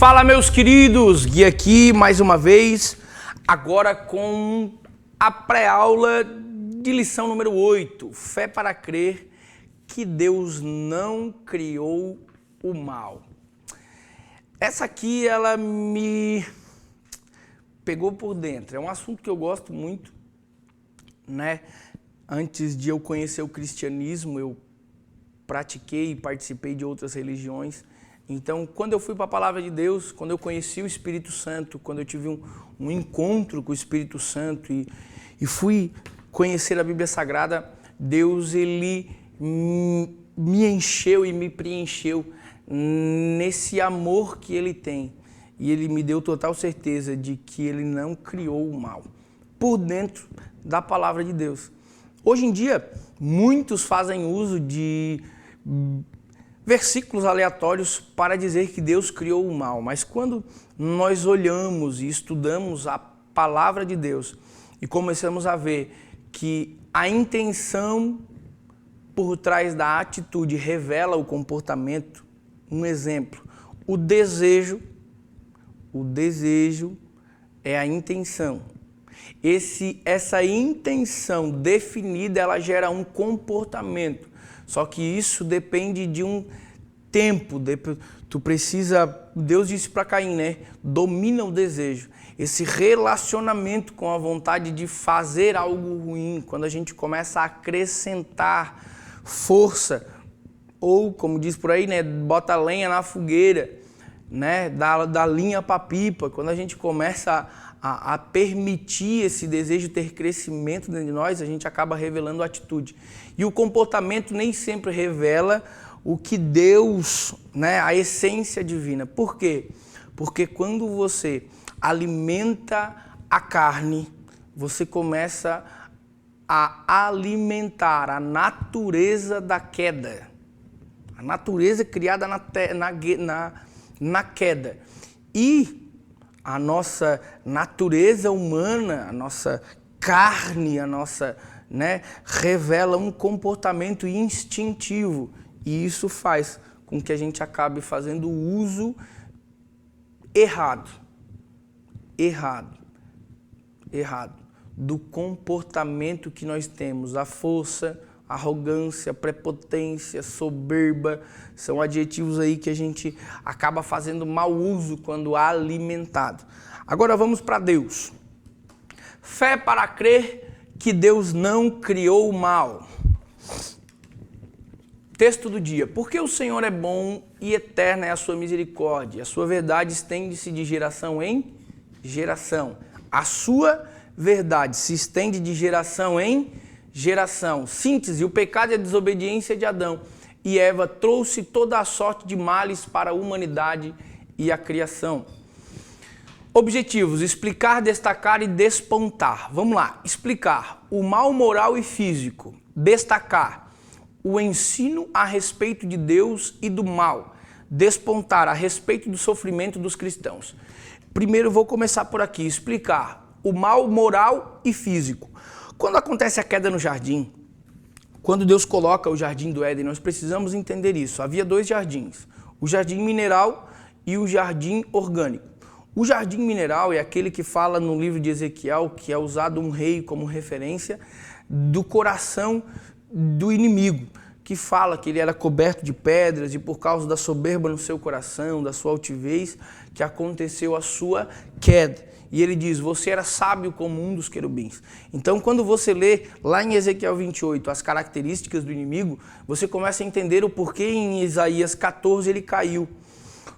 Fala, meus queridos, Gui aqui mais uma vez, agora com a pré-aula de lição número 8, fé para crer que Deus não criou o mal. Essa aqui, ela me pegou por dentro, é um assunto que eu gosto muito, né? Antes de eu conhecer o cristianismo, eu pratiquei e participei de outras religiões. Então, quando eu fui para a Palavra de Deus, quando eu conheci o Espírito Santo, quando eu tive um encontro com o Espírito Santo e fui conhecer a Bíblia Sagrada, Deus, ele me encheu e me preencheu nesse amor que ele tem. E ele me deu total certeza de que ele não criou o mal por dentro da Palavra de Deus. Hoje em dia, muitos fazem uso de versículos aleatórios para dizer que Deus criou o mal, mas quando nós olhamos e estudamos a palavra de Deus e começamos a ver que a intenção por trás da atitude revela o comportamento, um exemplo, o desejo é a intenção. Essa intenção definida, ela gera um comportamento. Só que isso depende de um tempo. Deus disse para Caim, né? Domina o desejo. Esse relacionamento com a vontade de fazer algo ruim, quando a gente começa a acrescentar força, ou como diz por aí, né? Bota lenha na fogueira, né? Da linha para pipa. Quando a gente começa a permitir esse desejo ter crescimento dentro de nós, a gente acaba revelando atitude. E o comportamento nem sempre revela o que Deus, né, a essência divina. Por quê? Porque quando você alimenta a carne, você começa a alimentar a natureza da queda. A natureza criada na queda. E a nossa natureza humana, a nossa carne, revela um comportamento instintivo. E isso faz com que a gente acabe fazendo uso errado do comportamento que nós temos. A força, arrogância, prepotência, soberba, são adjetivos aí que a gente acaba fazendo mau uso quando alimentado. Agora vamos para Deus. Fé para crer que Deus não criou o mal. Texto do dia. Porque o Senhor é bom e eterna é a sua misericórdia. A sua verdade estende-se de geração em geração. A sua verdade se estende de geração em geração. Síntese: o pecado e a desobediência de Adão e Eva trouxe toda a sorte de males para a humanidade e a criação. Objetivos: explicar, destacar e despontar. Vamos lá. Explicar o mal moral e físico. Destacar o ensino a respeito de Deus e do mal. Despontar a respeito do sofrimento dos cristãos. Primeiro vou começar por aqui. Explicar o mal moral e físico. Quando acontece a queda no jardim, quando Deus coloca o jardim do Éden, nós precisamos entender isso. Havia dois jardins, o jardim mineral e o jardim orgânico. O jardim mineral é aquele que fala no livro de Ezequiel, que é usado um rei como referência do coração do inimigo, que fala que ele era coberto de pedras e por causa da soberba no seu coração, da sua altivez, que aconteceu a sua queda. E ele diz: você era sábio como um dos querubins. Então, quando você lê lá em Ezequiel 28 as características do inimigo, você começa a entender o porquê em Isaías 14 ele caiu.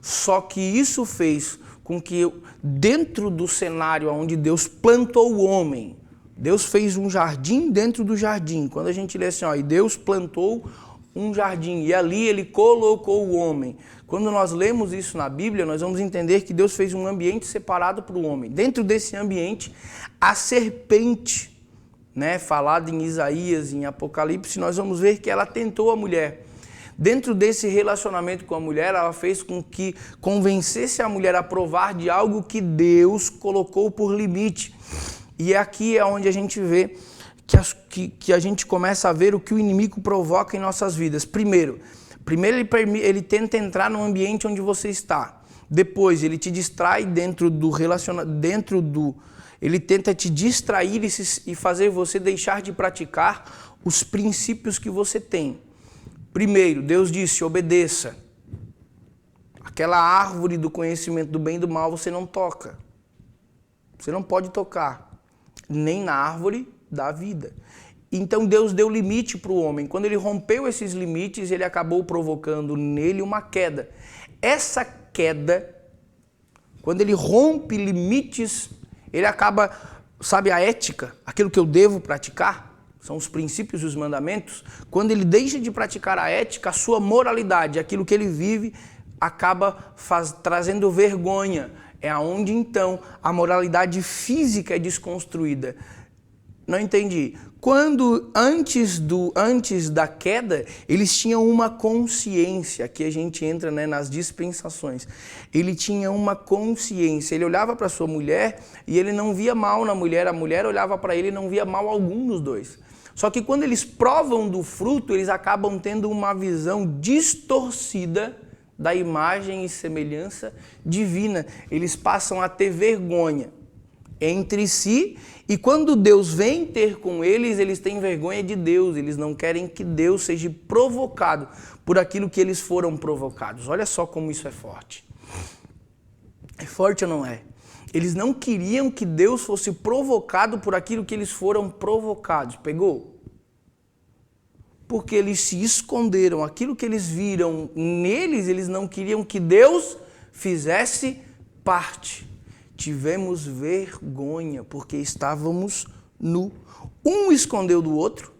Só que isso fez com que dentro do cenário onde Deus plantou o homem, Deus fez um jardim dentro do jardim. Quando a gente lê assim, e Deus plantou um jardim e ali ele colocou o homem. Quando nós lemos isso na Bíblia, nós vamos entender que Deus fez um ambiente separado para o homem. Dentro desse ambiente, a serpente, né, falada em Isaías, em Apocalipse, nós vamos ver que ela tentou a mulher. Dentro desse relacionamento com a mulher, ela fez com que convencesse a mulher a provar de algo que Deus colocou por limite. E aqui é onde a gente vê que a gente começa a ver o que o inimigo provoca em nossas vidas. Primeiro ele tenta entrar no ambiente onde você está. Depois, ele te distrai dentro do relacionamento, ele tenta te distrair e fazer você deixar de praticar os princípios que você tem. Primeiro, Deus disse, obedeça. Aquela árvore do conhecimento do bem e do mal você não toca. Você não pode tocar, nem na árvore da vida. Então Deus deu limite para o homem. Quando ele rompeu esses limites, ele acabou provocando nele uma queda. Essa queda, quando ele rompe limites, ele acaba, sabe, a ética, aquilo que eu devo praticar, são os princípios e os mandamentos. Quando ele deixa de praticar a ética, a sua moralidade, aquilo que ele vive, acaba trazendo vergonha. É aonde então a moralidade física é desconstruída. Não entendi. Quando antes da queda, eles tinham uma consciência, aqui a gente entra, né, nas dispensações. Ele tinha uma consciência, ele olhava para sua mulher e ele não via mal na mulher, a mulher olhava para ele e não via mal algum nos dois. Só que quando eles provam do fruto, eles acabam tendo uma visão distorcida da imagem e semelhança divina. Eles passam a ter vergonha entre si, e quando Deus vem ter com eles, eles têm vergonha de Deus, eles não querem que Deus seja provocado por aquilo que eles foram provocados. Olha só como isso é forte. É forte ou não é? Eles não queriam que Deus fosse provocado por aquilo que eles foram provocados. Pegou? Porque eles se esconderam. Aquilo que eles viram neles, eles não queriam que Deus fizesse parte. Tivemos vergonha, porque estávamos nu. Um escondeu do outro,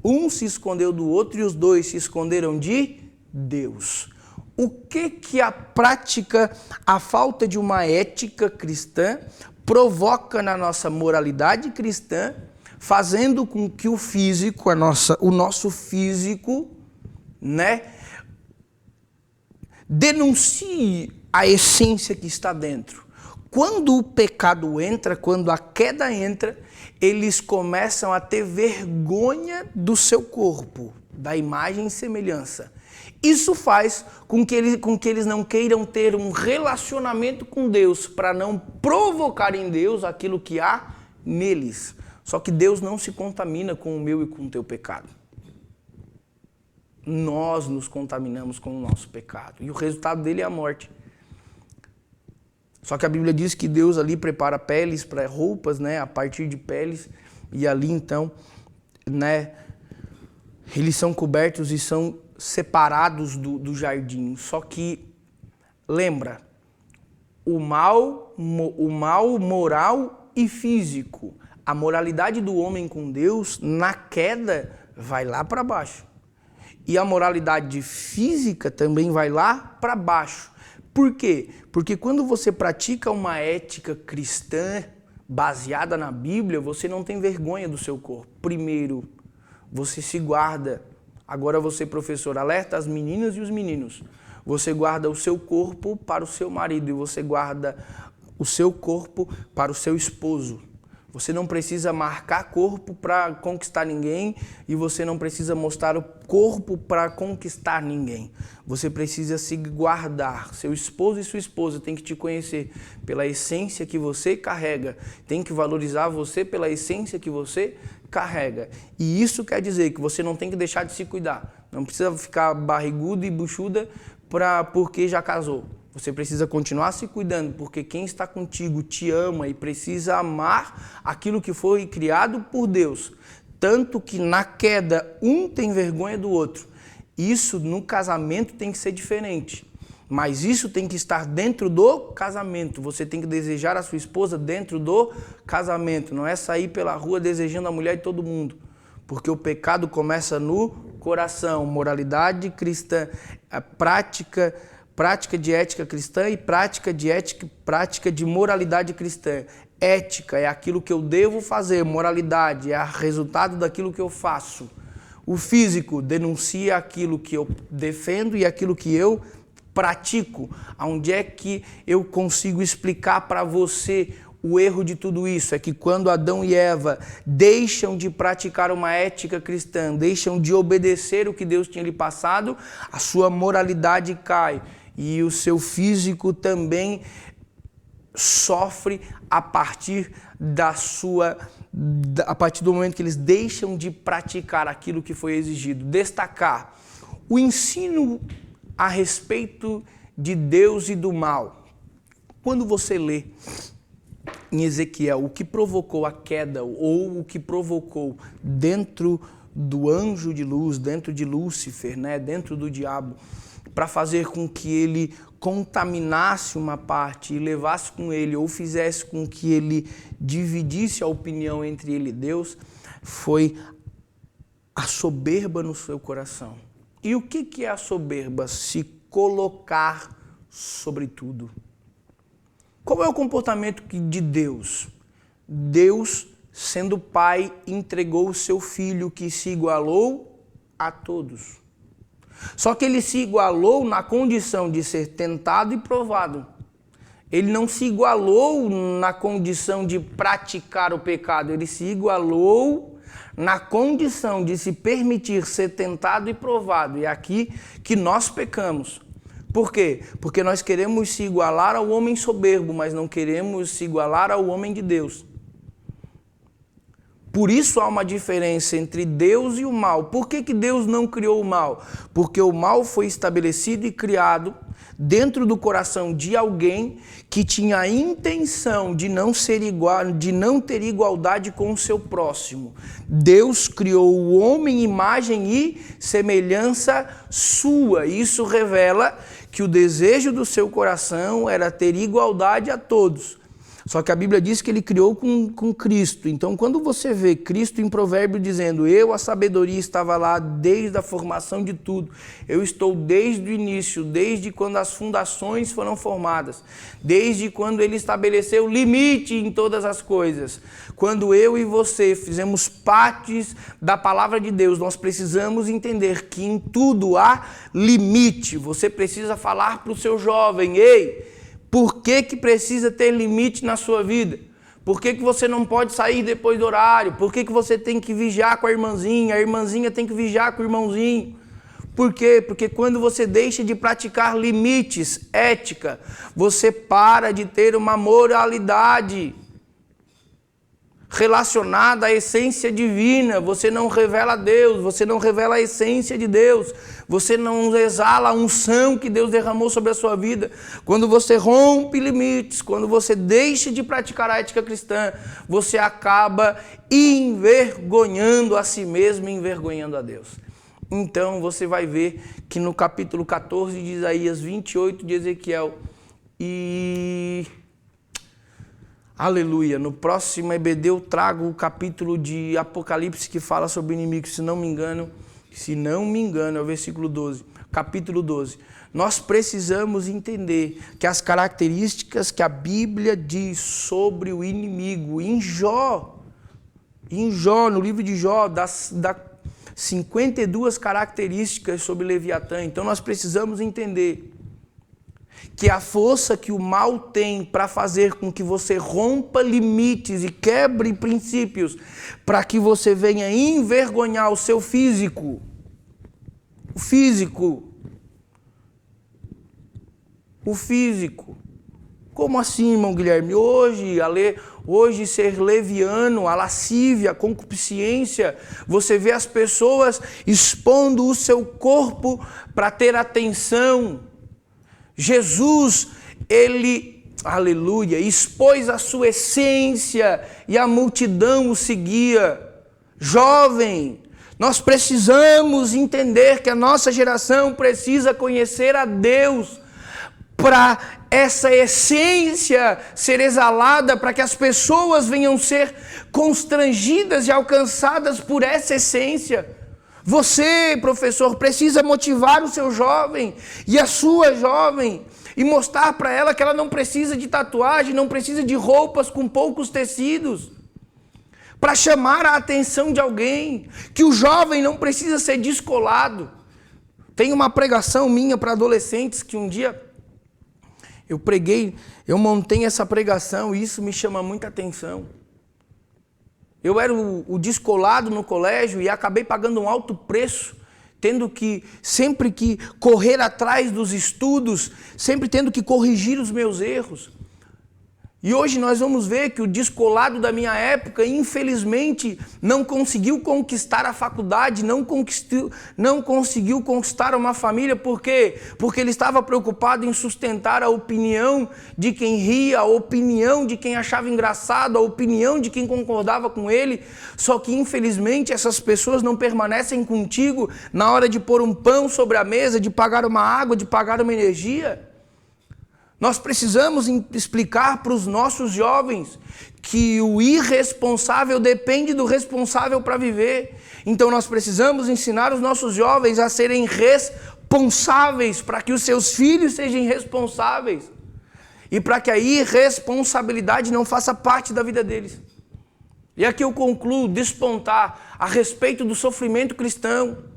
um se escondeu do outro e os dois se esconderam de Deus. O que a prática, a falta de uma ética cristã provoca na nossa moralidade cristã, fazendo com que o físico, o nosso físico, né, denuncie a essência que está dentro. Quando o pecado entra, quando a queda entra, eles começam a ter vergonha do seu corpo, da imagem e semelhança. Isso faz com que eles não queiram ter um relacionamento com Deus, para não provocar em Deus aquilo que há neles. Só que Deus não se contamina com o meu e com o teu pecado. Nós nos contaminamos com o nosso pecado. E o resultado dele é a morte. Só que a Bíblia diz que Deus ali prepara peles para roupas, né, a partir de peles. E ali então, né, eles são cobertos e são separados do jardim. Só que, lembra, o mal moral e físico, a moralidade do homem com Deus, na queda, vai lá para baixo. E a moralidade física também vai lá para baixo. Por quê? Porque quando você pratica uma ética cristã baseada na Bíblia, você não tem vergonha do seu corpo. Primeiro, você se guarda. Agora você, professor, alerta as meninas e os meninos. Você guarda o seu corpo para o seu marido e você guarda o seu corpo para o seu esposo. Você não precisa marcar corpo para conquistar ninguém e você não precisa mostrar o corpo para conquistar ninguém. Você precisa se guardar. Seu esposo e sua esposa têm que te conhecer pela essência que você carrega. Tem que valorizar você pela essência que você carrega. E isso quer dizer que você não tem que deixar de se cuidar. Não precisa ficar barrigudo e buchuda porque já casou. Você precisa continuar se cuidando, porque quem está contigo te ama e precisa amar aquilo que foi criado por Deus. Tanto que na queda, um tem vergonha do outro. Isso no casamento tem que ser diferente. Mas isso tem que estar dentro do casamento. Você tem que desejar a sua esposa dentro do casamento. Não é sair pela rua desejando a mulher de todo mundo. Porque o pecado começa no coração. Moralidade cristã, a prática de ética cristã e prática de moralidade cristã. Ética é aquilo que eu devo fazer, moralidade é o resultado daquilo que eu faço. O físico denuncia aquilo que eu defendo e aquilo que eu pratico. Onde é que eu consigo explicar para você o erro de tudo isso? É que quando Adão e Eva deixam de praticar uma ética cristã, deixam de obedecer o que Deus tinha lhe passado, a sua moralidade cai. e o seu físico também sofre a partir do momento que eles deixam de praticar aquilo que foi exigido. Destacar o ensino a respeito de Deus e do mal. Quando você lê em Ezequiel o que provocou a queda ou o que provocou dentro do anjo de luz, dentro de Lúcifer, dentro do diabo, para fazer com que ele contaminasse uma parte e levasse com ele, ou fizesse com que ele dividisse a opinião entre ele e Deus, foi a soberba no seu coração. E o que é a soberba? Se colocar sobre tudo. Qual é o comportamento de Deus? Deus, sendo Pai, entregou o seu Filho, que se igualou a todos. Só que ele se igualou na condição de ser tentado e provado. Ele não se igualou na condição de praticar o pecado, ele se igualou na condição de se permitir ser tentado e provado. E é aqui que nós pecamos. Por quê? Porque nós queremos se igualar ao homem soberbo, mas não queremos se igualar ao homem de Deus. Por isso há uma diferença entre Deus e o mal. Por que Deus não criou o mal? Porque o mal foi estabelecido e criado dentro do coração de alguém que tinha a intenção de não ser igual, de não ter igualdade com o seu próximo. Deus criou o homem, imagem e semelhança sua. Isso revela que o desejo do seu coração era ter igualdade a todos. Só que a Bíblia diz que ele criou com Cristo. Então, quando você vê Cristo em Provérbio dizendo, eu, a sabedoria, estava lá desde a formação de tudo. Eu estou desde o início, desde quando as fundações foram formadas. Desde quando ele estabeleceu limite em todas as coisas. Quando eu e você fizemos partes da palavra de Deus, nós precisamos entender que em tudo há limite. Você precisa falar para o seu jovem, ei, por que precisa ter limite na sua vida? Por que você não pode sair depois do horário? Por que você tem que vigiar com a irmãzinha tem que vigiar com o irmãozinho? Por quê? Porque quando você deixa de praticar limites, ética, você para de ter uma moralidade relacionada à essência divina. Você não revela Deus, você não revela a essência de Deus, você não exala a unção que Deus derramou sobre a sua vida. Quando você rompe limites, quando você deixa de praticar a ética cristã, você acaba envergonhando a si mesmo e envergonhando a Deus. Então você vai ver que no capítulo 14 de Isaías, 28 de Ezequiel e... Aleluia. No próximo EBD eu trago o capítulo de Apocalipse que fala sobre o inimigo, se não me engano, é o versículo 12, capítulo 12. Nós precisamos entender que as características que a Bíblia diz sobre o inimigo, em Jó, no livro de Jó, dá 52 características sobre Leviatã. Então nós precisamos entender que a força que o mal tem para fazer com que você rompa limites e quebre princípios, para que você venha envergonhar o seu físico. O físico. Como assim, irmão Guilherme? Hoje ser leviano, a lascívia, a concupiscência, você vê as pessoas expondo o seu corpo para ter atenção. Jesus, ele, aleluia, expôs a sua essência e a multidão o seguia. Jovem, nós precisamos entender que a nossa geração precisa conhecer a Deus para essa essência ser exalada, para que as pessoas venham ser constrangidas e alcançadas por essa essência. Você, professor, precisa motivar o seu jovem e a sua jovem e mostrar para ela que ela não precisa de tatuagem, não precisa de roupas com poucos tecidos para chamar a atenção de alguém, que o jovem não precisa ser descolado. Tem uma pregação minha para adolescentes que um dia eu preguei, eu montei essa pregação e isso me chama muita atenção. Eu era o descolado no colégio e acabei pagando um alto preço, tendo que sempre que correr atrás dos estudos, sempre tendo que corrigir os meus erros. E hoje nós vamos ver que o descolado da minha época, infelizmente, não conseguiu conquistar a faculdade, não conseguiu conquistar uma família. Por quê? Porque ele estava preocupado em sustentar a opinião de quem ria, a opinião de quem achava engraçado, a opinião de quem concordava com ele. Só que, infelizmente, essas pessoas não permanecem contigo na hora de pôr um pão sobre a mesa, de pagar uma água, de pagar uma energia. Nós precisamos explicar para os nossos jovens que o irresponsável depende do responsável para viver. Então nós precisamos ensinar os nossos jovens a serem responsáveis para que os seus filhos sejam responsáveis e para que a irresponsabilidade não faça parte da vida deles. E aqui eu concluo despontar a respeito do sofrimento cristão.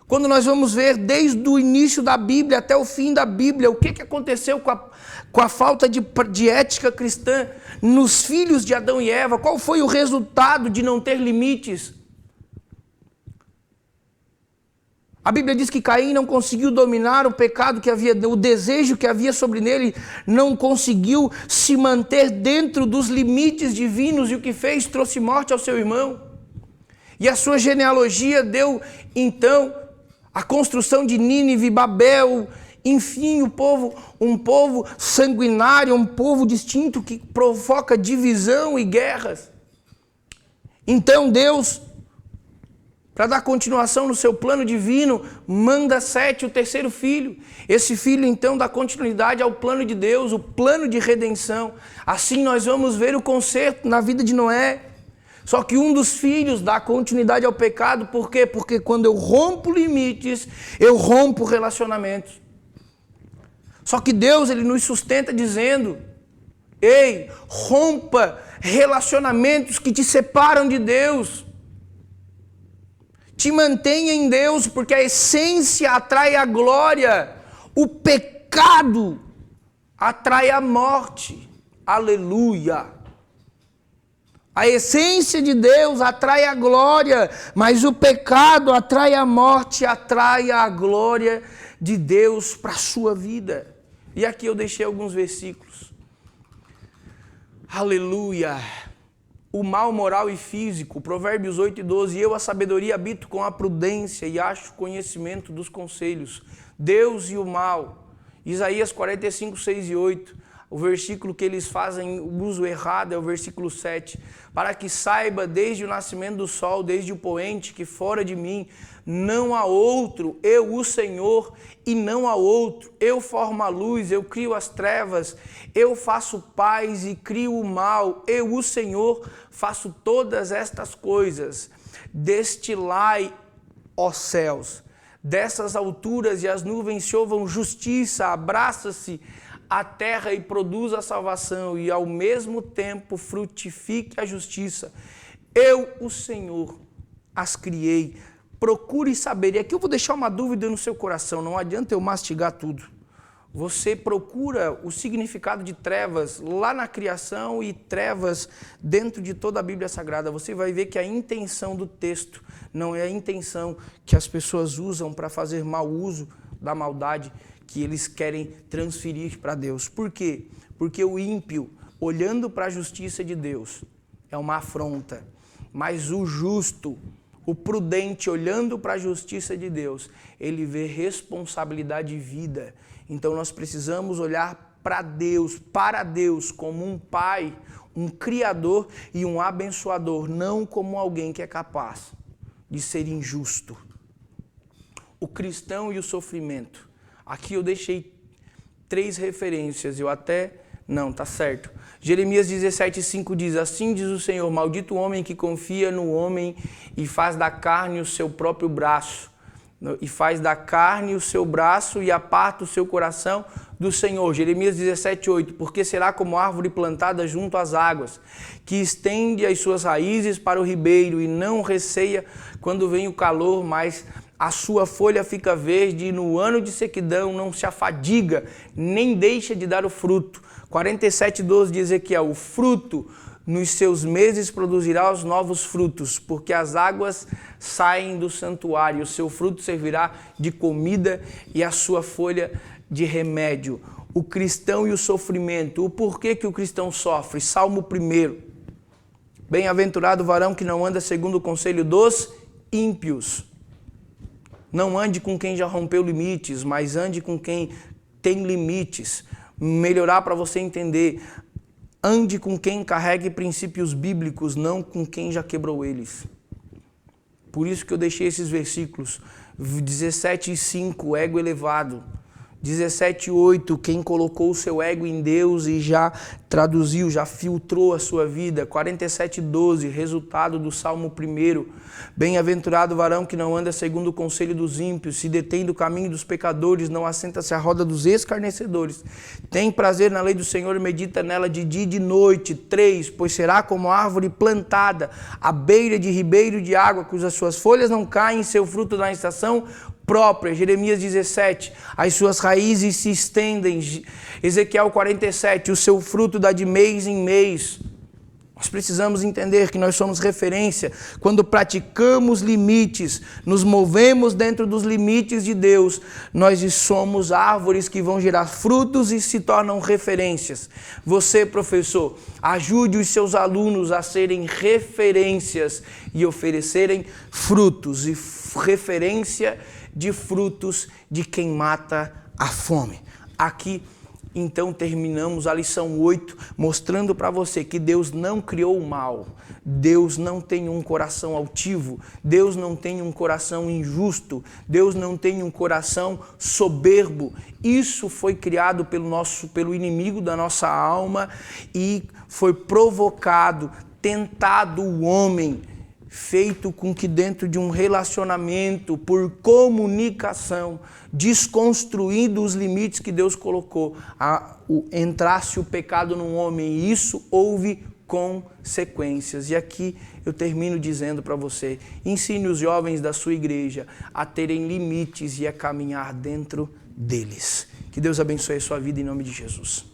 Quando nós vamos ver desde o início da Bíblia até o fim da Bíblia, o que aconteceu com a falta de ética cristã nos filhos de Adão e Eva, qual foi o resultado de não ter limites? A Bíblia diz que Caim não conseguiu dominar o pecado que havia, o desejo que havia sobre ele, não conseguiu se manter dentro dos limites divinos, e o que fez? Trouxe morte ao seu irmão. E a sua genealogia deu, então, a construção de Nínive, Babel, enfim, um povo sanguinário, um povo distinto que provoca divisão e guerras. Então Deus, para dar continuação no seu plano divino, manda Sete, o terceiro filho. Esse filho, então, dá continuidade ao plano de Deus, o plano de redenção. Assim nós vamos ver o conserto na vida de Noé. Só que um dos filhos dá continuidade ao pecado, por quê? Porque quando eu rompo limites, eu rompo relacionamentos. Só que Deus, Ele nos sustenta dizendo, ei, rompa relacionamentos que te separam de Deus. Te mantenha em Deus, porque a essência atrai a glória, o pecado atrai a morte. Aleluia! A essência de Deus atrai a glória, mas o pecado atrai a morte, atrai a glória de Deus para a sua vida. E aqui eu deixei alguns versículos. Aleluia! O mal moral e físico, Provérbios 8:12, eu a sabedoria habito com a prudência e acho conhecimento dos conselhos. Deus e o mal, Isaías 45:6 e 8. O versículo que eles fazem uso errado é o versículo 7. Para que saiba desde o nascimento do sol, desde o poente, que fora de mim não há outro, eu o Senhor, e não há outro. Eu formo a luz, eu crio as trevas, eu faço paz e crio o mal. Eu, o Senhor, faço todas estas coisas. Destilai, ó céus, dessas alturas e as nuvens chovam justiça, abraça-se a terra e produz a salvação, e ao mesmo tempo frutifique a justiça. Eu, o Senhor, as criei. Procure saber. E aqui eu vou deixar uma dúvida no seu coração, não adianta eu mastigar tudo. Você procura o significado de trevas lá na criação e trevas dentro de toda a Bíblia Sagrada. Você vai ver que a intenção do texto não é a intenção que as pessoas usam para fazer mau uso da maldade que eles querem transferir para Deus. Por quê? Porque o ímpio, olhando para a justiça de Deus, é uma afronta. Mas o justo, o prudente, olhando para a justiça de Deus, ele vê responsabilidade e vida. Então nós precisamos olhar para Deus como um pai, um criador e um abençoador, não como alguém que é capaz de ser injusto. O cristão e o sofrimento. Aqui eu deixei 3 referências, tá certo. Jeremias 17:5 diz, assim diz o Senhor, maldito o homem que confia no homem e faz da carne o seu próprio braço, e faz da carne o seu braço e aparta o seu coração do Senhor. Jeremias 17:8, porque será como árvore plantada junto às águas, que estende as suas raízes para o ribeiro e não receia quando vem o calor, mas a sua folha fica verde e no ano de sequidão não se afadiga, nem deixa de dar o fruto. 47:12 de Ezequiel, o fruto nos seus meses produzirá os novos frutos, porque as águas saem do santuário, o seu fruto servirá de comida e a sua folha de remédio. O cristão e o sofrimento. O porquê que o cristão sofre? Salmo 1. Bem-aventurado o varão que não anda segundo o conselho dos ímpios. Não ande com quem já rompeu limites, mas ande com quem tem limites. Melhorar para você entender. Ande com quem carregue princípios bíblicos, não com quem já quebrou eles. Por isso que eu deixei esses versículos. 17:5, ego elevado. 17:8, quem colocou o seu ego em Deus e já traduziu, já filtrou a sua vida. 47:12, resultado do Salmo 1. Bem-aventurado o varão que não anda segundo o conselho dos ímpios, se detém do caminho dos pecadores, não assenta-se à roda dos escarnecedores. Tem prazer na lei do Senhor e medita nela de dia e de noite. 3, pois será como árvore plantada à beira de ribeiro de água, cujas suas folhas não caem, seu fruto na estação própria. Jeremias 17, as suas raízes se estendem. Ezequiel 47, o seu fruto dá de mês em mês. Nós precisamos entender que nós somos referência. Quando praticamos limites, nos movemos dentro dos limites de Deus, nós somos árvores que vão gerar frutos e se tornam referências. Você, professor, ajude os seus alunos a serem referências e oferecerem frutos. E referência de frutos de quem mata a fome. Aqui, então, terminamos a lição 8, mostrando para você que Deus não criou o mal. Deus não tem um coração altivo. Deus não tem um coração injusto. Deus não tem um coração soberbo. Isso foi criado pelo inimigo da nossa alma e foi provocado, tentado o homem, feito com que dentro de um relacionamento, por comunicação, desconstruindo os limites que Deus colocou, entrasse o pecado no homem, e isso houve consequências. E aqui eu termino dizendo para você, ensine os jovens da sua igreja a terem limites e a caminhar dentro deles. Que Deus abençoe a sua vida em nome de Jesus.